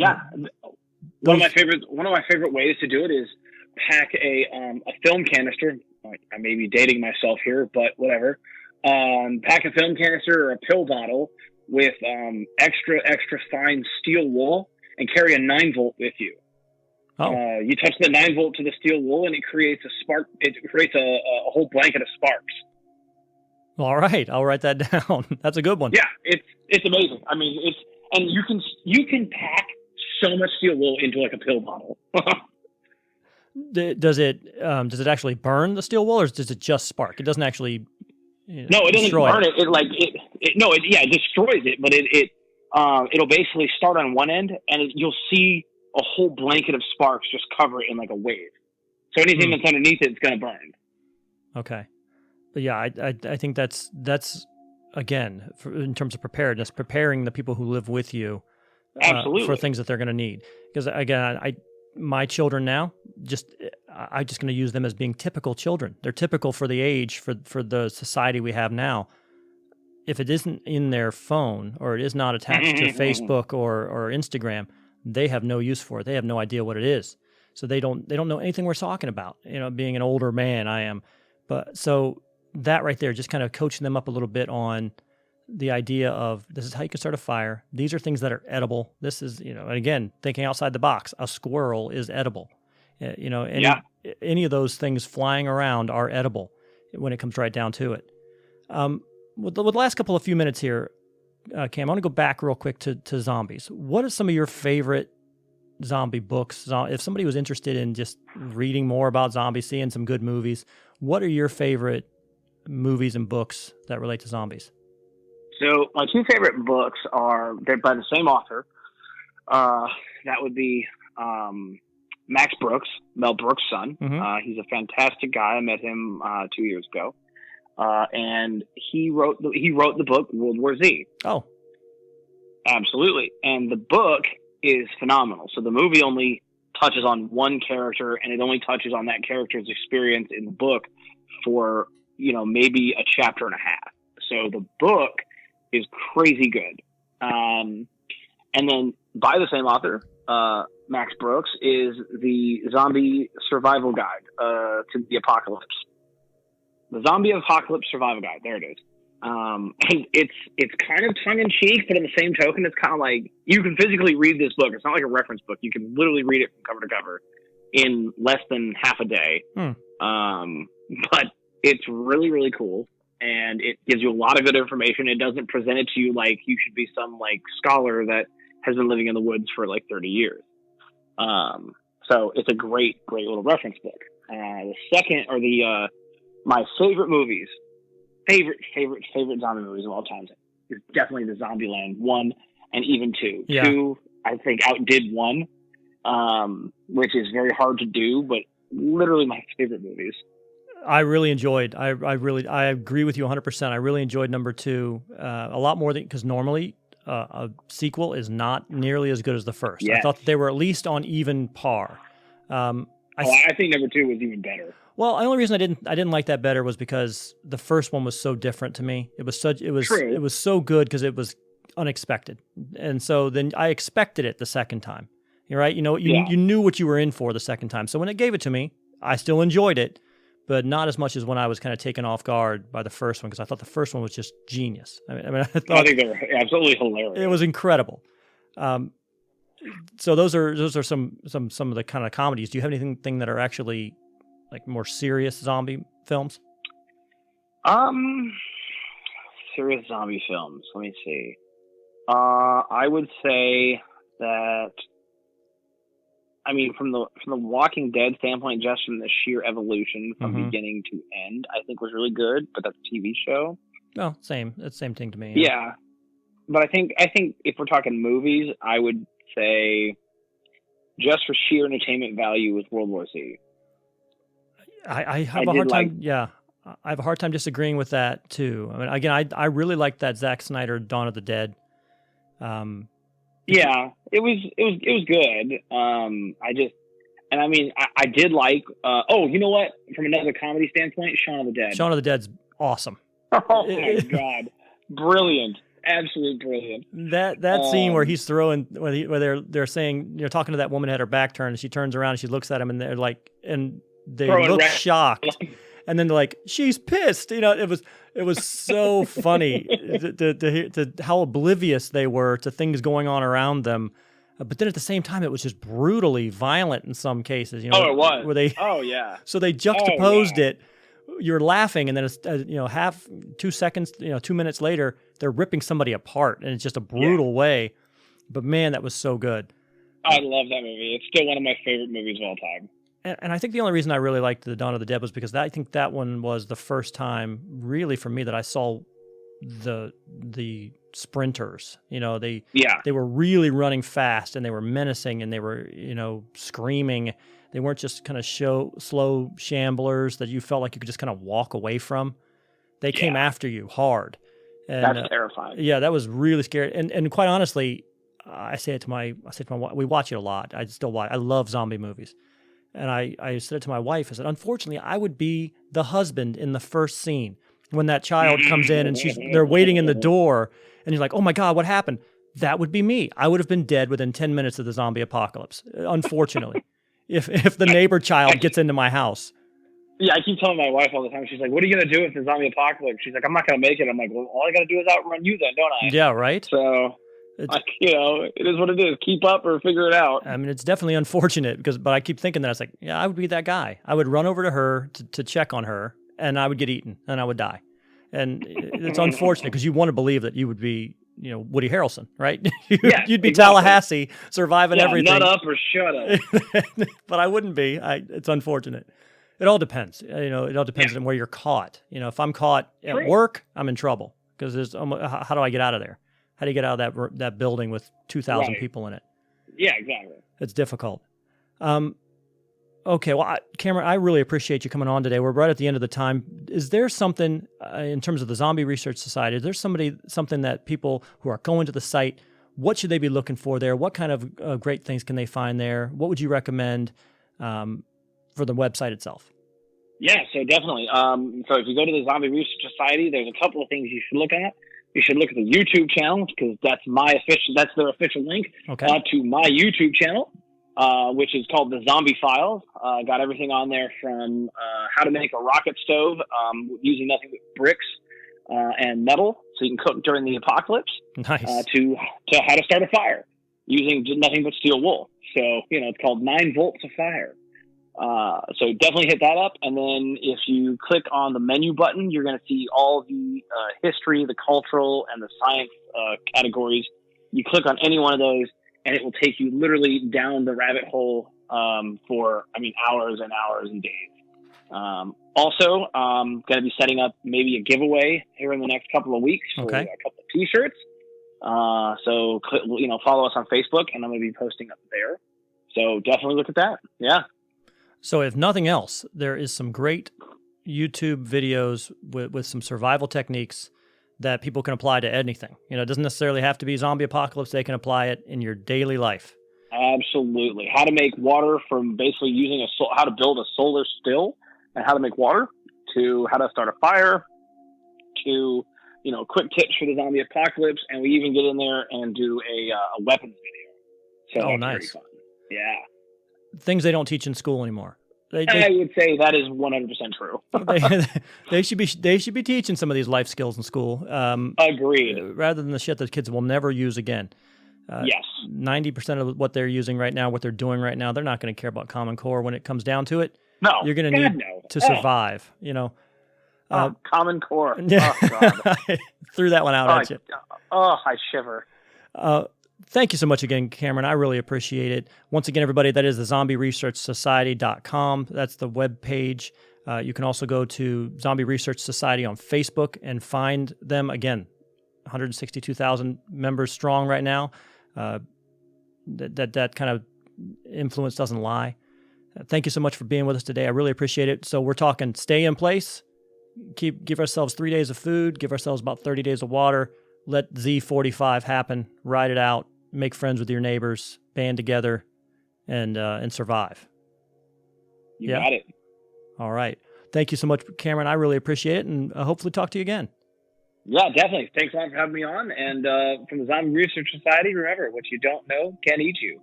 one of my favorite ways to do it is pack a film canister. I may be dating myself here, but whatever. Pack a film canister or a pill bottle with extra fine steel wool and carry a 9-volt with you. Oh. You touch the 9-volt to the steel wool and it creates a spark. It creates a whole blanket of sparks. All right, I'll write that down. That's a good one. Yeah, it's amazing. And you can pack so much steel wool into like a pill bottle. Does it actually burn the steel wool, or does it just spark? It doesn't actually. No, it doesn't burn it. It destroys it, but it'll basically start on one end, and you'll see a whole blanket of sparks just cover it in like a wave. So anything that's underneath it's going to burn. Okay. But yeah, I think that's again, in terms of preparedness, preparing the people who live with you for things that they're going to need. Because again, my children now, I'm just going to use them as being typical children. They're typical for the age, for the society we have now. If it isn't in their phone or it is not attached to Facebook or Instagram, they have no use for it. They have no idea what it is. So they don't know anything we're talking about. Being an older man, I am. But so that right there, just kind of coaching them up a little bit on the idea of this is how you can start a fire. These are things that are edible. This is, and again, thinking outside the box, a squirrel is edible. Any of those things flying around are edible when it comes right down to it. With the last couple of few minutes here, Cam, I want to go back real quick to zombies. What are some of your favorite zombie books? If somebody was interested in just reading more about zombies, seeing some good movies, what are your favorite movies and books that relate to zombies? So my two favorite books they're by the same author. That would be Max Brooks, Mel Brooks' son. Mm-hmm. He's a fantastic guy. I met him 2 years ago. And he wrote the book World War Z. Oh. Absolutely. And the book is phenomenal. So the movie only touches on one character, and it only touches on that character's experience in the book for, maybe a chapter and a half. So the book is crazy good. And then by the same author, Max Brooks, is the Zombie Survival Guide to the Apocalypse. The Zombie Apocalypse Survival Guide. There it is. And it's kind of tongue-in-cheek, but in the same token, it's kind of like you can physically read this book. It's not like a reference book. You can literally read it from cover to cover in less than half a day. But it's really, really cool. And it gives you a lot of good information. It doesn't present it to you like you should be some like scholar that has been living in the woods for like 30 years. So it's a great, great little reference book. The second, or my favorite movies, favorite zombie movies of all time is definitely the Zombieland 1 and even 2. Yeah. 2, I think, outdid 1, which is very hard to do, but literally my favorite movies. I really enjoyed. I agree with you 100%. I really enjoyed number 2 a lot more because normally a sequel is not nearly as good as the first. Yes. I thought that they were at least on even par. I think number 2 was even better. Well, the only reason I didn't like that better was because the first one was so different to me. It was so good because it was unexpected, and so then I expected it the second time. You're right. You knew what you were in for the second time. So when it gave it to me, I still enjoyed it, but not as much as when I was kind of taken off guard by the first one, because I thought the first one was just genius. I think they were absolutely hilarious. It was incredible. So those are some of the kind of comedies. Do you have anything that are actually like more serious zombie films? Serious zombie films. Let me see. I would say that, I mean, from the Walking Dead standpoint, just from the sheer evolution from beginning to end, I think was really good. But that's a TV show. No, same. It's the same thing to me. Yeah. But I think if we're talking movies, I would say just for sheer entertainment value was World War Z. I have a hard time. I have a hard time disagreeing with that too. I mean, again, I really liked that Zack Snyder Dawn of the Dead. Yeah, it was good. I did like. You know what? From another comedy standpoint, Shaun of the Dead. Shaun of the Dead's awesome. Oh my god, brilliant! Absolutely brilliant. That scene where he's throwing, where they're saying, talking to that woman at her back turned, and she turns around and she looks at him, and they're like, and they look shocked, and then they're like, she's pissed. It was so funny to how oblivious they were to things going on around them. But then at the same time, it was just brutally violent in some cases. It was. Where they, so they juxtaposed it. You're laughing, and then it's 2 seconds, 2 minutes later, they're ripping somebody apart, and it's just a brutal way. But man, that was so good. I love that movie. It's still one of my favorite movies of all time. And I think the only reason I really liked the Dawn of the Dead was because I think that one was the first time, really for me, that I saw the sprinters. They were really running fast, and they were menacing, and they were screaming. They weren't just kind of slow shamblers that you felt like you could just kind of walk away from. They came after you hard. And, that's terrifying. Yeah, that was really scary. And quite honestly, I say to my wife, we watch it a lot. I still watch. I love zombie movies. And I said it to my wife. I said, unfortunately, I would be the husband in the first scene when that child comes in and they're waiting in the door, and you're like, oh my God, what happened? That would be me. I would have been dead within 10 minutes of the zombie apocalypse, unfortunately, if the neighbor child gets into my house. Yeah, I keep telling my wife all the time. She's like, what are you going to do if the zombie apocalypse? She's like, I'm not going to make it. I'm like, well, all I got to do is outrun you then, don't I? Yeah, right? So, it is what it is. Keep up or figure it out. I mean, it's definitely unfortunate, but I keep thinking that. It's like, yeah, I would be that guy. I would run over to her to check on her, and I would get eaten, and I would die. And it's unfortunate because you want to believe that you would be, Woody Harrelson, right? You'd be exactly. Tallahassee, surviving everything. Nut up or shut up. But I wouldn't be. It's unfortunate. It all depends. It all depends on where you're caught. If I'm caught at work, I'm in trouble because there's how do I get out of there? How do you get out of that building with 2,000 people in it? Yeah, exactly. It's difficult. Okay, well, Cameron, I really appreciate you coming on today. We're right at the end of the time. Is there something in terms of the Zombie Research Society? Is there something that people who are going to the site, what should they be looking for there? What kind of great things can they find there? What would you recommend for the website itself? Yeah, so definitely. So if you go to the Zombie Research Society, there's a couple of things you should look at. You should look at the YouTube channel because that's their official link to my YouTube channel, which is called the Zombie Files. Got everything on there from how to make a rocket stove using nothing but bricks and metal, so you can cook during the apocalypse. Nice. To how to start a fire using nothing but steel wool. So it's called 9 volts of fire. So definitely hit that up. And then if you click on the menu button, you're going to see all the history, the cultural, and the science categories. You click on any one of those, and it will take you literally down the rabbit hole for hours and hours and days. Also, going to be setting up maybe a giveaway here in the next couple of weeks for a couple of T-shirts. So follow us on Facebook, and I'm going to be posting up there. So definitely look at that. Yeah. So if nothing else, there is some great YouTube videos with some survival techniques that people can apply to anything. It doesn't necessarily have to be zombie apocalypse. They can apply it in your daily life. Absolutely. How to make water from basically using how to build a solar still and how to make water, to how to start a fire, to, quick tips for the zombie apocalypse. And we even get in there and do a weapons video. So that's nice. pretty fun. Yeah. Things they don't teach in school anymore. I would say that is 100% true. they should be teaching some of these life skills in school. Agreed. Rather than the shit that kids will never use again. Yes. 90% of what they're using right now, what they're doing right now, they're not going to care about Common Core when it comes down to it. No. You're going to need to survive, Common Core. Yeah. Oh, God. Threw that one out at you. I shiver. Thank you so much again, Cameron. I really appreciate it. Once again, everybody, that is the zombieresearchsociety.com. That's the web page. You can also go to Zombie Research Society on Facebook and find them. Again, 162,000 members strong right now. That kind of influence doesn't lie. Thank you so much for being with us today. I really appreciate it. So we're talking stay in place, give ourselves 3 days of food, give ourselves about 30 days of water, let Z45 happen, ride it out, make friends with your neighbors, band together, and survive. You got it. All right. Thank you so much, Cameron. I really appreciate it, and hopefully talk to you again. Yeah, definitely. Thanks a lot for having me on. And from the Zombie Research Society, remember, what you don't know can eat you.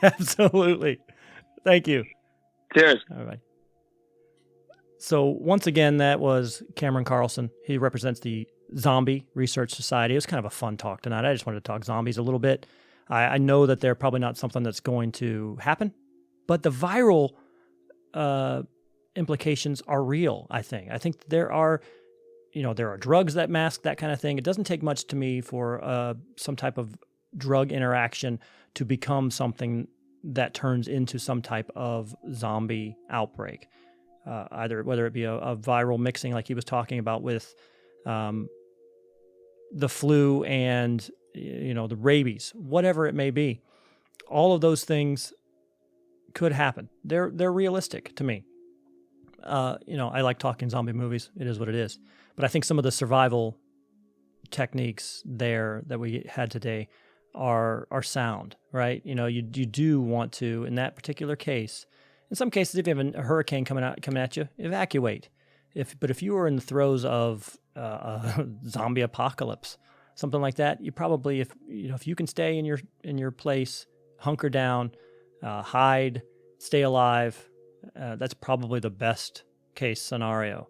Absolutely. Thank you. Cheers. All right. So once again, that was Cameron Carlson. He represents the Zombie Research Society. It was kind of a fun talk tonight. I just wanted to talk zombies a little bit. I know that they're probably not something that's going to happen, but the viral implications are real, I think. I think there are drugs that mask that kind of thing. It doesn't take much to me for some type of drug interaction to become something that turns into some type of zombie outbreak. Either whether it be a viral mixing like he was talking about with the flu and the rabies, whatever it may be, all of those things could happen. They're realistic to me. I like talking zombie movies. It is what it is. But I think some of the survival techniques there that we had today are sound, right? You do want to, in that particular case, in some cases, if you have a hurricane coming at you, evacuate. But if you were in the throes of a zombie apocalypse, something like that, you probably, if you can stay in your place, hunker down, hide, stay alive, that's probably the best case scenario.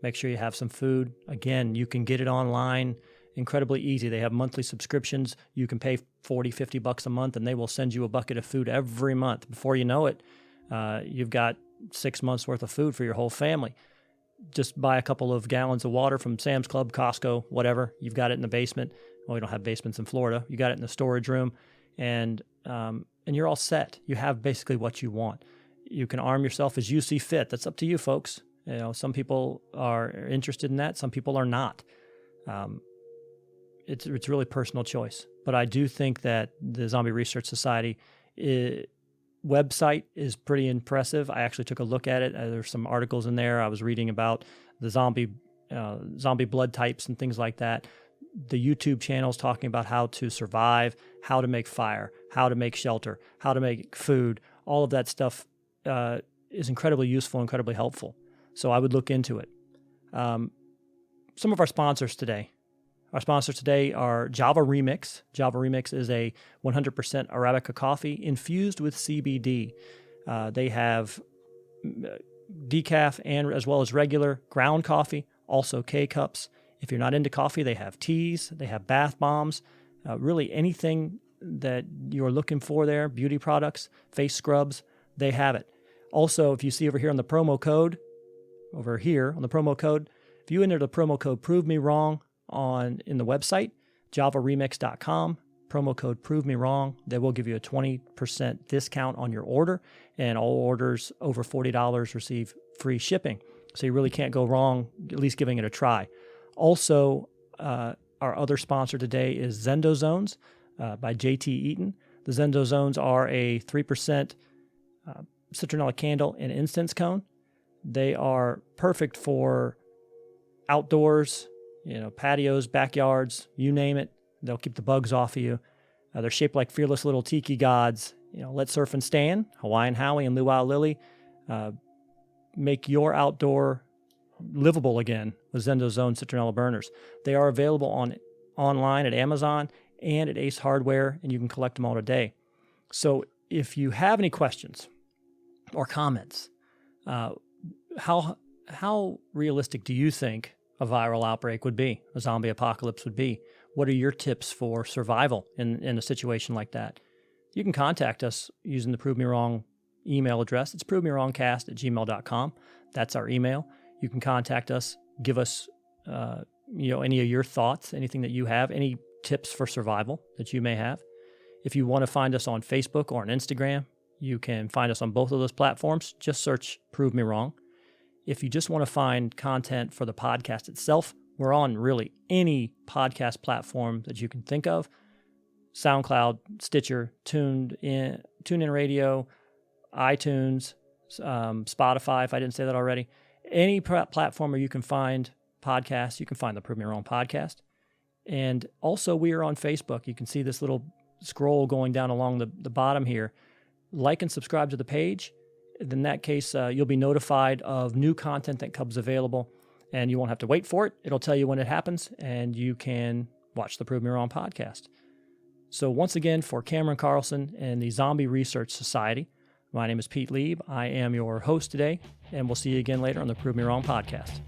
Make sure you have some food. Again, you can get it online, incredibly easy. They have monthly subscriptions. You can pay $40, $50 a month, and they will send you a bucket of food every month. Before you know it, you've got 6 months worth of food for your whole family. Just buy a couple of gallons of water from Sam's Club, Costco, whatever. You've got it in the basement. Well, we don't have basements in Florida. You got it in the storage room, and you're all set. You have basically what you want. You can arm yourself as you see fit. That's up to you, folks. Some people are interested in that. Some people are not. It's really personal choice. But I do think that the Zombie Research Society website is pretty impressive. I actually took a look at it. There's some articles in there. I was reading about the zombie blood types and things like that. The YouTube channels talking about how to survive, how to make fire, how to make shelter, how to make food. All of that stuff is incredibly useful, incredibly helpful. So I would look into it. Some of our sponsors today. Our sponsors today are Java Remix. Java Remix is a 100% Arabica coffee infused with CBD. They have decaf and as well as regular ground coffee, also K-cups. If you're not into coffee, they have teas, they have bath bombs, really anything that you're looking for there, beauty products, face scrubs, they have it. Also, if you see over here on the promo code, if you enter the promo code Prove Me Wrong in the website, javaremix.com, promo code Prove Me Wrong, they will give you a 20% discount on your order, and all orders over $40 receive free shipping. So you really can't go wrong, at least giving it a try. Also, our other sponsor today is ZendoZones by JT Eaton. The ZendoZones are a 3% citronella candle and incense cone. They are perfect for outdoors, patios, backyards, you name it. They'll keep the bugs off of you. They're shaped like fearless little tiki gods. Let Surf and Stan, Hawaiian Howie, and Luau Lily make your outdoor livable again with ZendoZones citronella burners. They are available online at Amazon and at Ace Hardware, and you can collect them all today. So if you have any questions or comments, how realistic do you think a viral outbreak would be, a zombie apocalypse would be? What are your tips for survival in a situation like that? You can contact us using the Prove Me Wrong email address. It's provemewrongcast@gmail.com. That's our email. You can contact us, give us any of your thoughts, anything that you have, any tips for survival that you may have. If you want to find us on Facebook or on Instagram, you can find us on both of those platforms. Just search Prove Me Wrong. If you just want to find content for the podcast itself, we're on really any podcast platform that you can think of. SoundCloud, Stitcher, Tunein Radio, iTunes, Spotify, if I didn't say that already. Any platform where you can find podcasts, you can find the Prove Me Wrong podcast. And also we are on Facebook. You can see this little scroll going down along the bottom here. Like and subscribe to the page. In that case, you'll be notified of new content that comes available, and you won't have to wait for it. It'll tell you when it happens, and you can watch the Prove Me Wrong podcast. So once again, for Cameron Carlson and the Zombie Research Society, my name is Pete Lieb. I am your host today, and we'll see you again later on the Prove Me Wrong podcast.